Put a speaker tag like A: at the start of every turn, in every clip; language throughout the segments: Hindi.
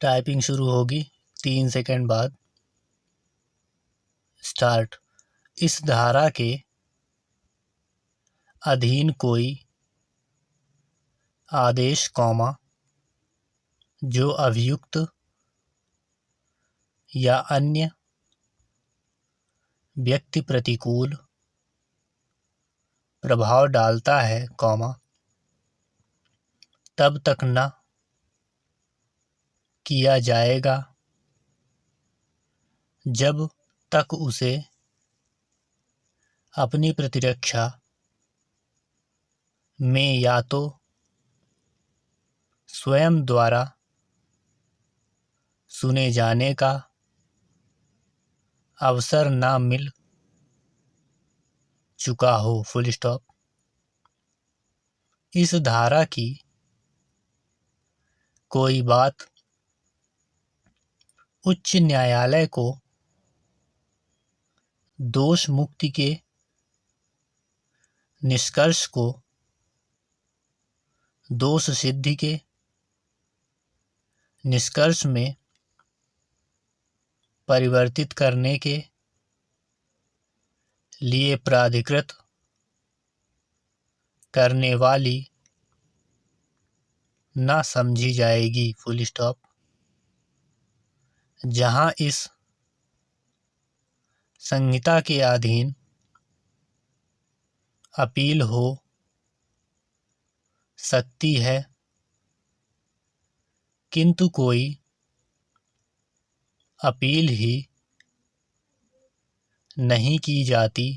A: टाइपिंग शुरू होगी 3 सेकंड बाद। स्टार्ट। इस धारा के अधीन कोई आदेश कॉमा जो अभियुक्त या अन्य व्यक्ति प्रतिकूल प्रभाव डालता है कॉमा तब तक न किया जाएगा जब तक उसे अपनी प्रतिरक्षा में या तो स्वयं द्वारा सुने जाने का अवसर न मिल चुका हो। Full stop. इस धारा की कोई बात उच्च न्यायालय को दोष मुक्ति के निष्कर्ष को दोष सिद्धि के निष्कर्ष में परिवर्तित करने के लिए प्राधिकृत करने वाली न समझी जाएगी। Full stop. जहां इस संहिता के अधीन अपील हो सकती है किंतु कोई अपील ही नहीं की जाती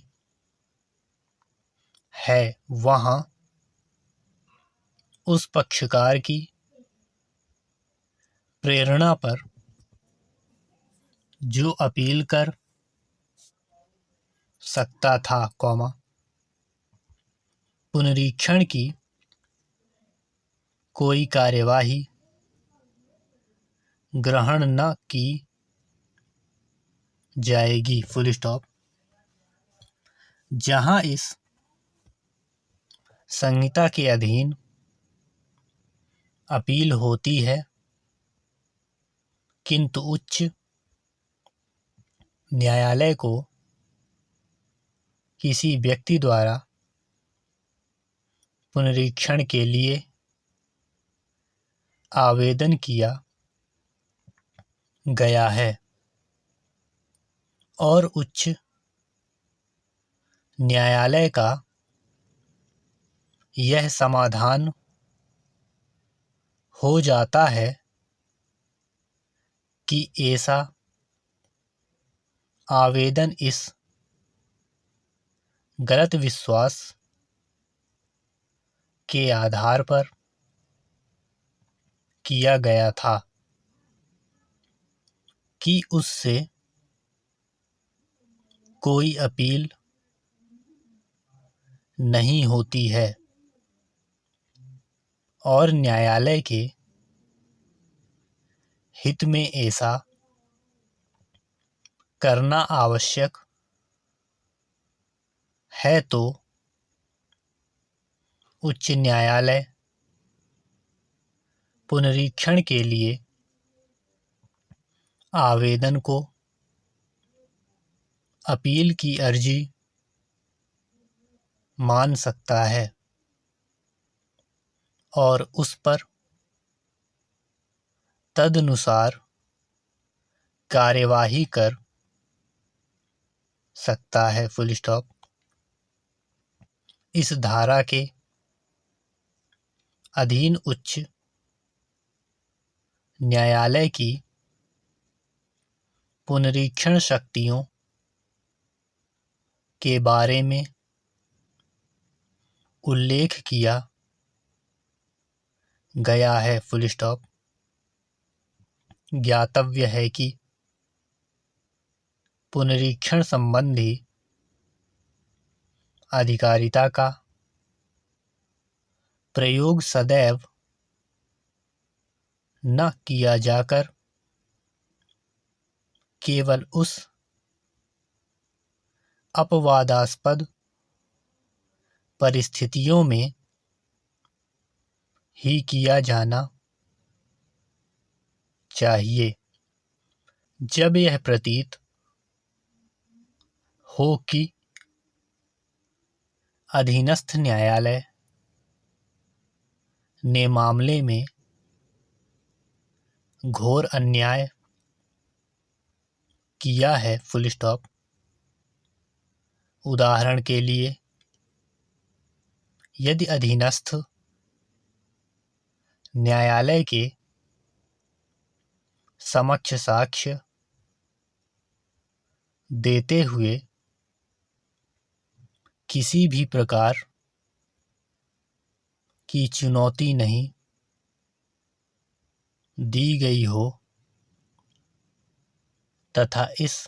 A: है, वहां उस पक्षकार की प्रेरणा पर जो अपील कर सकता था कॉमा पुनरीक्षण की कोई कार्यवाही ग्रहण न की जाएगी। Full stop. जहां इस संहिता के अधीन अपील होती है किंतु उच्च न्यायालय को किसी व्यक्ति द्वारा पुनरीक्षण के लिए आवेदन किया गया है और उच्च न्यायालय का यह समाधान हो जाता है कि ऐसा आवेदन इस गलत विश्वास के आधार पर किया गया था कि उससे कोई अपील नहीं होती है और न्यायालय के हित में ऐसा करना आवश्यक है तो उच्च न्यायालय पुनरीक्षण के लिए आवेदन को अपील की अर्जी मान सकता है और उस पर तदनुसार कार्यवाही कर सकता है। Full stop. इस धारा के अधीन उच्च न्यायालय की पुनरीक्षण शक्तियों के बारे में उल्लेख किया गया है। Full stop. ज्ञातव्य है कि पुनरीक्षण संबंधी अधिकारिता का प्रयोग सदैव न किया जाकर केवल उस अपवादास्पद परिस्थितियों में ही किया जाना चाहिए। जब यह प्रतीत हो कि अधीनस्थ न्यायालय ने मामले में घोर अन्याय किया है, फुल स्टॉप। उदाहरण के लिए, यदि अधीनस्थ न्यायालय के समक्ष साक्ष्य देते हुए किसी भी प्रकार की चुनौती नहीं दी गई हो तथा इस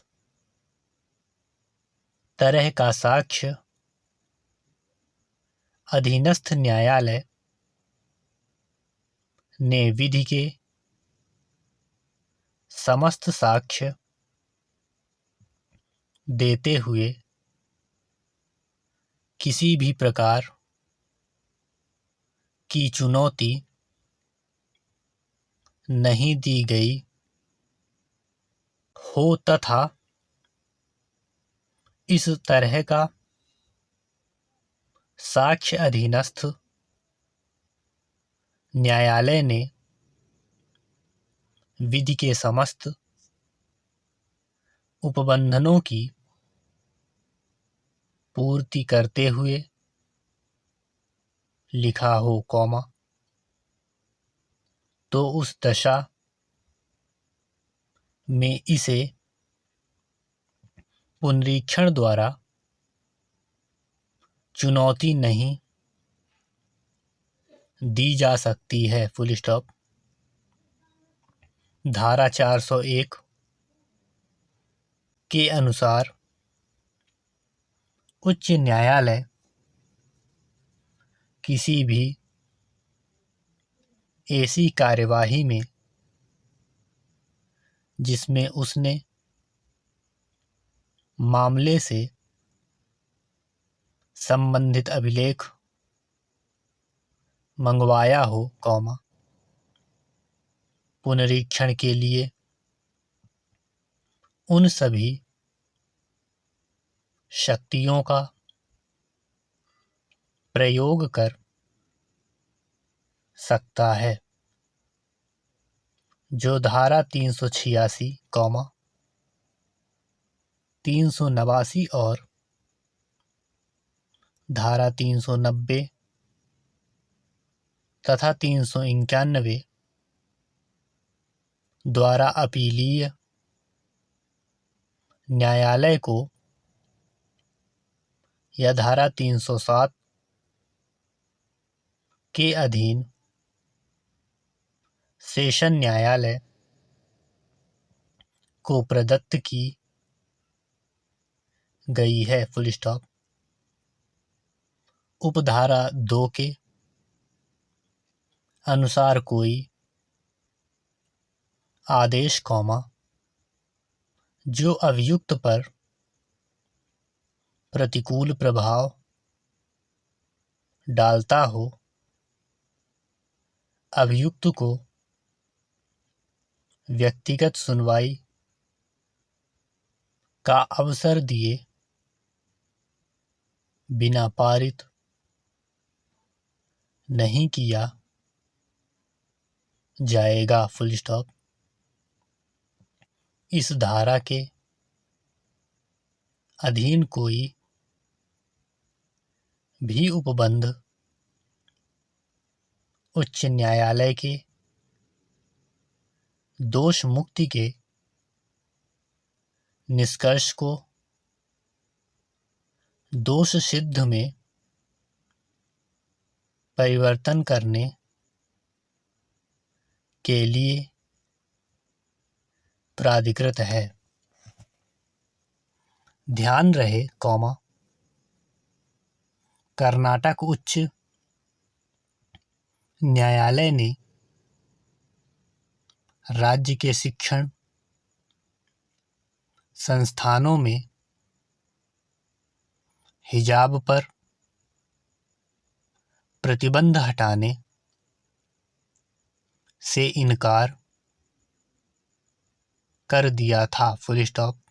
A: तरह का साक्ष्य अधीनस्थ न्यायालय ने विधि के समस्त साक्ष्य देते हुए किसी भी प्रकार की चुनौती नहीं दी गई हो तथा इस तरह का साक्ष्य अधीनस्थ न्यायालय ने विधि के समस्त उपबंधनों की पूर्ति करते हुए लिखा हो, कॉमा, तो उस दशा में इसे पुनरीक्षण द्वारा चुनौती नहीं दी जा सकती है, फुल स्टॉप। धारा 401 के अनुसार उच्च न्यायालय किसी भी ऐसी कार्यवाही में जिसमें उसने मामले से संबंधित अभिलेख मंगवाया हो, कॉमा, पुनरीक्षण के लिए उन सभी शक्तियों का प्रयोग कर सकता है जो धारा 386, 389 और धारा 390 तथा 391 द्वारा अपीलीय न्यायालय को या धारा 307 के अधीन सेशन न्यायालय को प्रदत्त की गई है, फुल स्टॉप। उपधारा 2 के अनुसार कोई आदेश, जो अभियुक्त पर प्रतिकूल प्रभाव डालता हो, अभियुक्त को व्यक्तिगत सुनवाई का अवसर दिए बिना पारित नहीं किया जाएगा, फुल स्टॉप। इस धारा के अधीन कोई भी उपबंध उच्च न्यायालय के दोष मुक्ति के निष्कर्ष को दोष सिद्ध में परिवर्तन करने के लिए प्राधिकृत है। ध्यान रहे, कर्नाटक उच्च न्यायालय ने राज्य के शिक्षण संस्थानों में हिजाब पर प्रतिबंध हटाने से इनकार कर दिया था। Full stop.